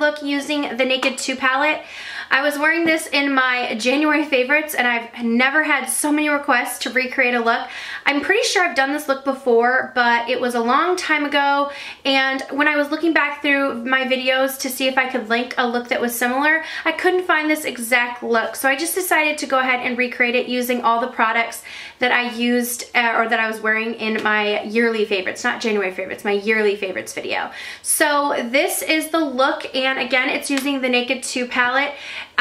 look using the NAKED2 palette. I was wearing this in my January favorites and I've never had so many requests to recreate a look. I'm pretty sure I've done this look before, but it was a long time ago, and when I was looking back through my videos to see if I could link a look that was similar, I couldn't find this exact look. So I just decided to go ahead and recreate it using all the products that I used or that I was wearing in my yearly favorites, not January favorites, my yearly favorites video. So this is the look, and again, it's using the NAKED2 palette.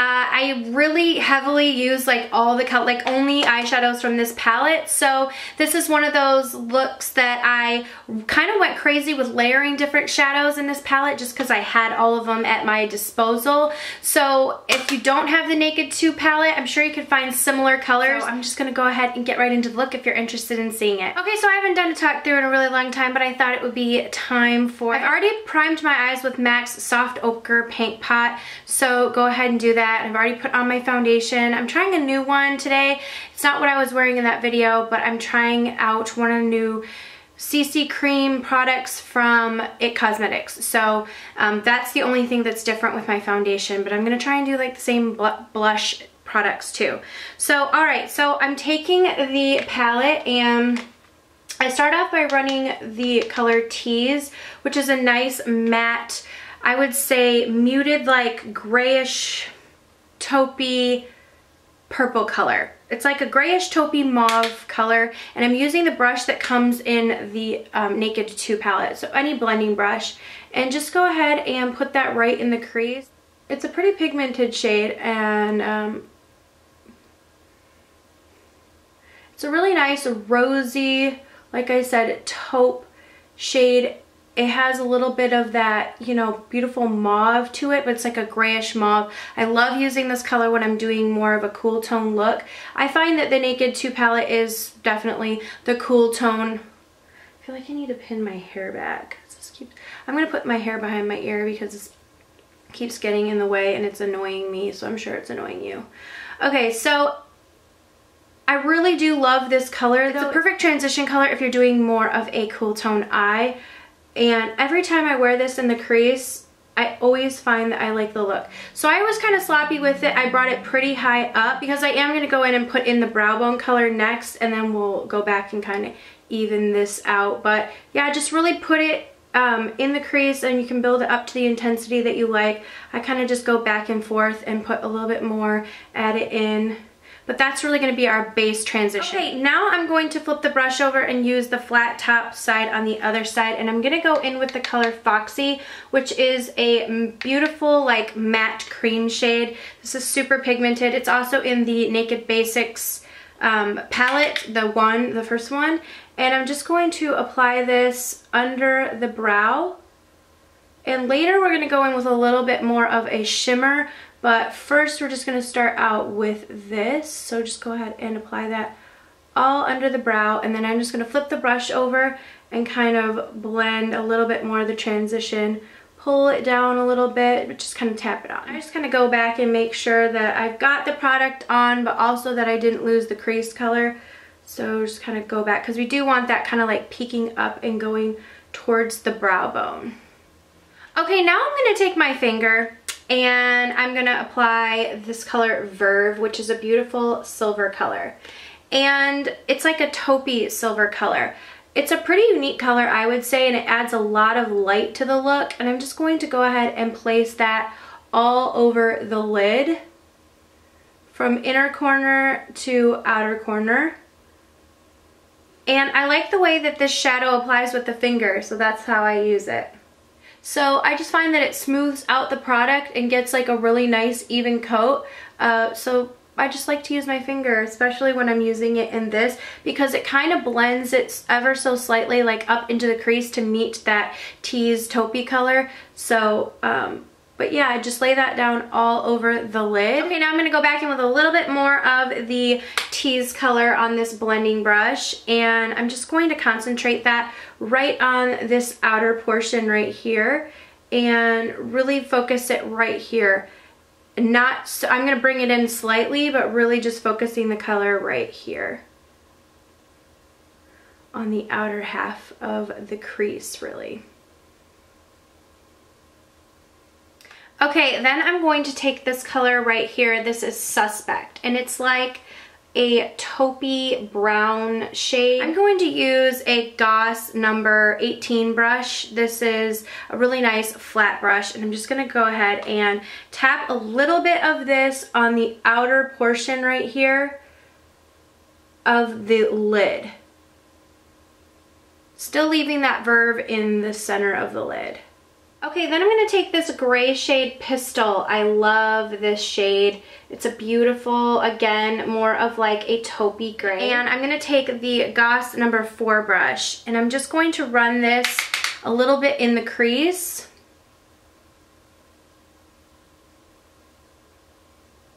I really heavily use like all the color, like only eyeshadows from this palette. So this is one of those looks that I kind of went crazy with layering different shadows in this palette just because I had all of them at my disposal. So if you don't have the NAKED2 palette, I'm sure you could find similar colors. So I'm just gonna go ahead and get right into the look if you're interested in seeing it. Okay, so I haven't done a talk through in a really long time, but I thought it would be time for it. I've already primed my eyes with MAC's Soft Ochre Paint Pot, so go ahead and do that. I've already put on my foundation. I'm trying a new one today. It's not what I was wearing in that video, but I'm trying out one of the new CC cream products from IT Cosmetics. So that's the only thing that's different with my foundation, but I'm gonna try and do like the same blush products too. So alright, so I'm taking the palette and I start off by running the color Tease, which is a nice matte, I would say muted like grayish taupey purple color. It's like a grayish taupey mauve color, and I'm using the brush that comes in the NAKED2 palette, so any blending brush, and just go ahead and put that right in the crease. It's a pretty pigmented shade, and it's a really nice rosy, like I said, taupe shade. It has a little bit of that, you know, beautiful mauve to it, but it's like a grayish mauve. I love using this color when I'm doing more of a cool tone look. I find that the NAKED2 palette is definitely the cool tone. I feel like I need to pin my hair back. I'm going to put my hair behind my ear because it keeps getting in the way and it's annoying me, so I'm sure it's annoying you. Okay, so I really do love this color though. It's a perfect transition color if you're doing more of a cool tone eye. And every time I wear this in the crease, I always find that I like the look. So I was kind of sloppy with it. I brought it pretty high up because I am going to go in and put in the brow bone color next, and then we'll go back and kind of even this out. But yeah, just really put it in the crease, and you can build it up to the intensity that you like. I kind of just go back and forth and put a little bit more, add it in. But that's really going to be our base transition. Okay, now I'm going to flip the brush over and use the flat top side on the other side, and I'm going to go in with the color Foxy, which is a beautiful like matte cream shade. This is super pigmented. It's also in the Naked Basics palette, the first one, and I'm just going to apply this under the brow, and later we're going to go in with a little bit more of a shimmer. But first we're just going to start out with this, so just go ahead and apply that all under the brow, and then I'm just going to flip the brush over and kind of blend a little bit more of the transition, pull it down a little bit, but just kind of tap it on. I just kind of go back and make sure that I've got the product on, but also that I didn't lose the crease color. So just kind of go back, because we do want that kind of like peeking up and going towards the brow bone. Okay, now I'm going to take my finger and I'm gonna apply this color Verve, which is a beautiful silver color. And it's like a taupey silver color. It's a pretty unique color, I would say, and it adds a lot of light to the look. And I'm just going to go ahead and place that all over the lid from inner corner to outer corner. And I like the way that this shadow applies with the finger, so that's how I use it. So I just find that it smooths out the product and gets like a really nice even coat. So I just like to use my finger, especially when I'm using it in this, because it kind of blends it ever so slightly like up into the crease to meet that Tease taupey color. So but yeah, I just lay that down all over the lid. Okay, now I'm going to go back in with a little bit more of the Tease color on this blending brush, and I'm just going to concentrate that right on this outer portion right here and really focus it right here. Not so, I'm going to bring it in slightly, but really just focusing the color right here on the outer half of the crease, really. Okay, then I'm going to take this color right here. This is Suspect, and it's like a taupey brown shade. I'm going to use a Goss number 18 brush. This is a really nice flat brush, and I'm just gonna go ahead and tap a little bit of this on the outer portion right here of the lid. Still leaving that verve in the center of the lid. Okay, then I'm going to take this gray shade Pistol. I love this shade. It's a beautiful, again, more of like a taupey gray. And I'm going to take the Goss number 4 brush, and I'm just going to run this a little bit in the crease.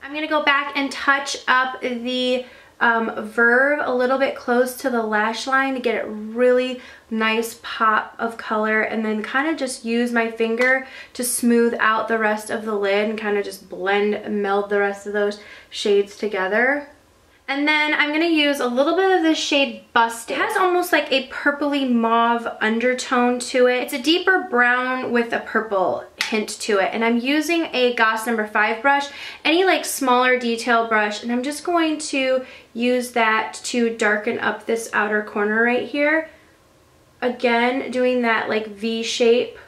I'm going to go back and touch up the verve a little bit close to the lash line to get a really nice pop of color, and then kind of just use my finger to smooth out the rest of the lid and kind of just meld the rest of those shades together. And then I'm going to use a little bit of this shade Busted. It has almost like a purpley mauve undertone to it. It's a deeper brown with a purple hint to it. And I'm using a Goss number 5 brush, any like smaller detail brush, and I'm just going to use that to darken up this outer corner right here. Again, doing that like V shape.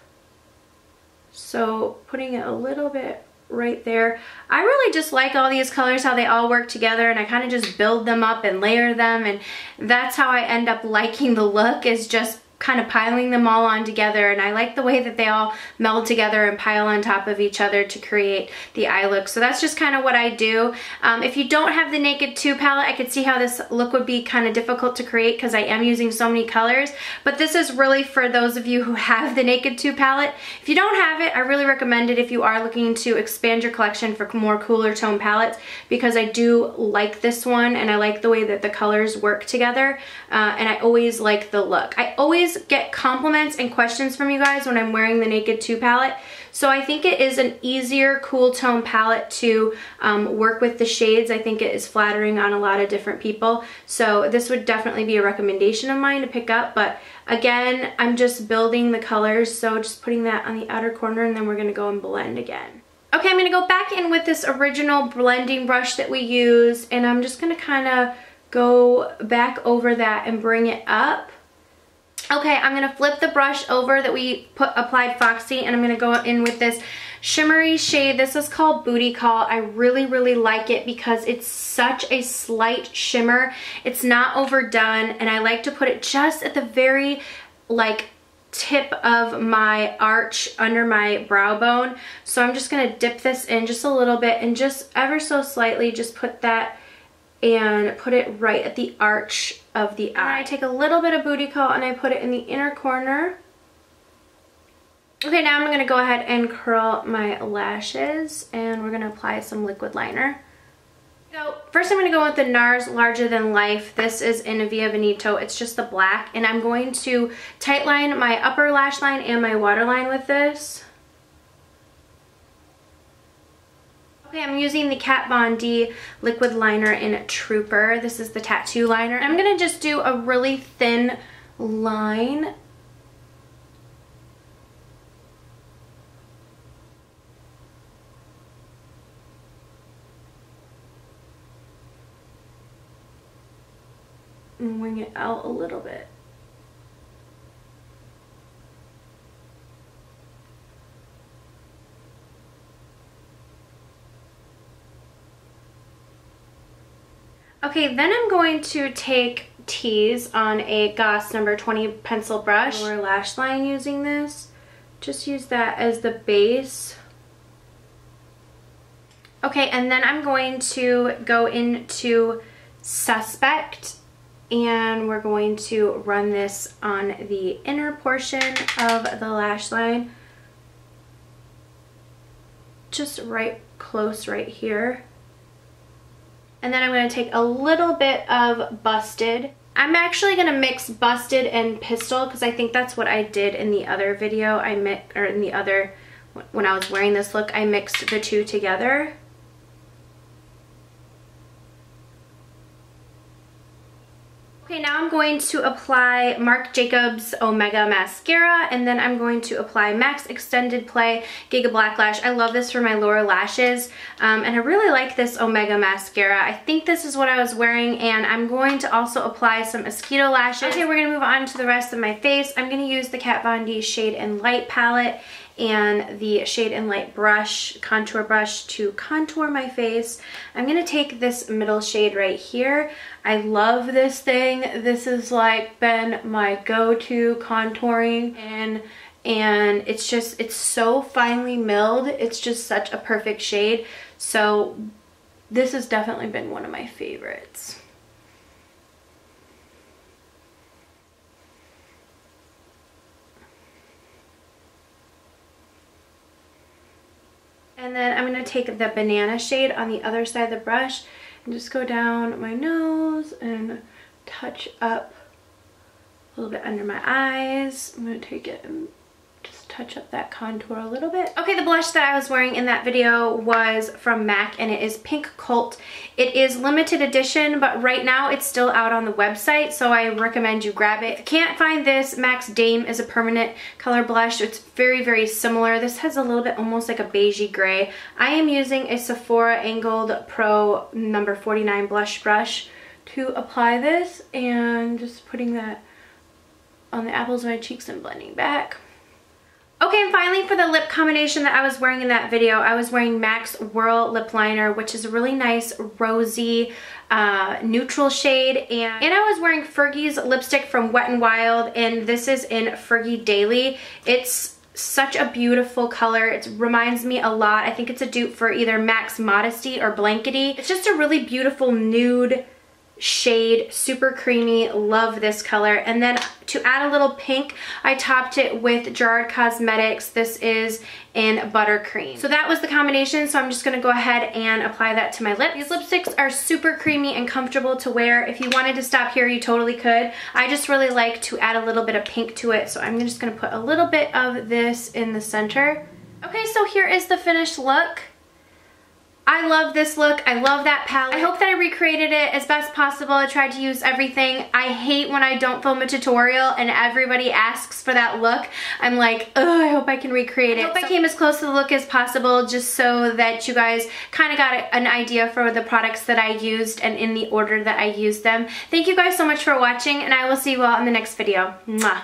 So putting it a little bit right there. I really just like all these colors, how they all work together, and I kind of just build them up and layer them, and that's how I end up liking the look, is just kind of piling them all on together. And I like the way that they all meld together and pile on top of each other to create the eye look. So that's just kind of what I do. If you don't have the NAKED2 palette, I could see how this look would be kind of difficult to create because I am using so many colors, but this is really for those of you who have the NAKED2 palette. If you don't have it, I really recommend it if you are looking to expand your collection for more cooler tone palettes, because I do like this one and I like the way that the colors work together, and I always like the look. I always get compliments and questions from you guys when I'm wearing the NAKED2 palette, so I think it is an easier cool tone palette to work with the shades. I think it is flattering on a lot of different people, so this would definitely be a recommendation of mine to pick up. But again, I'm just building the colors, so just putting that on the outer corner, and then we're going to go and blend again. Okay, I'm going to go back in with this original blending brush that we used, and I'm just going to kind of go back over that and bring it up. Okay, I'm going to flip the brush over that we applied Foxy, and I'm going to go in with this shimmery shade. This is called Booty Call. I really, really like it because it's such a slight shimmer. It's not overdone, and I like to put it just at the very, like, tip of my arch under my brow bone. So I'm just going to dip this in just a little bit and just ever so slightly just put that and put it right at the arch of the eye. I take a little bit of Booty Call and I put it in the inner corner. Okay, now I'm going to go ahead and curl my lashes, and we're going to apply some liquid liner. So first I'm going to go with the NARS Larger Than Life. This is in Via Veneto. It's just the black, and I'm going to tight line my upper lash line and my waterline with this. Okay, I'm using the Kat Von D liquid liner in Trooper. This is the tattoo liner. I'm going to just do a really thin line. And wing it out a little bit. Okay, then I'm going to take Tease on a Goss number 20 pencil brush. Lower lash line using this. Just use that as the base. Okay, and then I'm going to go into Suspect, and we're going to run this on the inner portion of the lash line. Just right close right here. And then I'm going to take a little bit of Busted. I'm actually going to mix Busted and Pistol because I think that's what I did in the other video. When I was wearing this look, I mixed the two together. Okay, now I'm going to apply Marc Jacobs Omega Mascara, and then I'm going to apply MAC's Extended Play Giga Black Lash. I love this for my lower lashes, and I really like this Omega Mascara. I think this is what I was wearing, and I'm going to also apply some mosquito lashes. Okay, we're going to move on to the rest of my face. I'm going to use the Kat Von D Shade and Light palette and the Shade and Light brush, contour brush, to contour my face. I'm gonna take this middle shade right here. I love this thing. This has like been my go-to contouring, and it's just, it's so finely milled. It's just such a perfect shade. So this has definitely been one of my favorites. And then I'm going to take the banana shade on the other side of the brush and just go down my nose and touch up a little bit under my eyes. I'm going to take it and just touch up that contour a little bit. Okay, the blush that I was wearing in that video was from MAC, and it is Pink Cult. It is limited edition, but right now it's still out on the website, so I recommend you grab it. If you can't find this, MAC's Dame is a permanent color blush. It's very, very similar. This has a little bit almost like a beigey gray. I am using a Sephora Angled Pro number 49 blush brush to apply this, and just putting that on the apples of my cheeks and blending back. Okay, and finally for the lip combination that I was wearing in that video, I was wearing MAC's Whirl Lip Liner, which is a really nice rosy neutral shade, and I was wearing Fergie's lipstick from Wet n Wild, and this is in Fergie Daily. It's such a beautiful color. It reminds me a lot. I think it's a dupe for either MAC's Modesty or Blankety. It's just a really beautiful nude shade, super creamy. Love this color. And then to add a little pink, I topped it with Gerard Cosmetics. This is in Buttercream. So that was the combination, so I'm just going to go ahead and apply that to my lips. These lipsticks are super creamy and comfortable to wear. If you wanted to stop here, you totally could. I just really like to add a little bit of pink to it, so I'm just going to put a little bit of this in the center. Okay, so here is the finished look. I love this look. I love that palette. I hope that I recreated it as best possible. I tried to use everything. I hate when I don't film a tutorial and everybody asks for that look. I'm like, oh, I hope I can recreate it. I hope I came as close to the look as possible, just so that you guys kind of got an idea for the products that I used and in the order that I used them. Thank you guys so much for watching, and I will see you all in the next video. Mwah.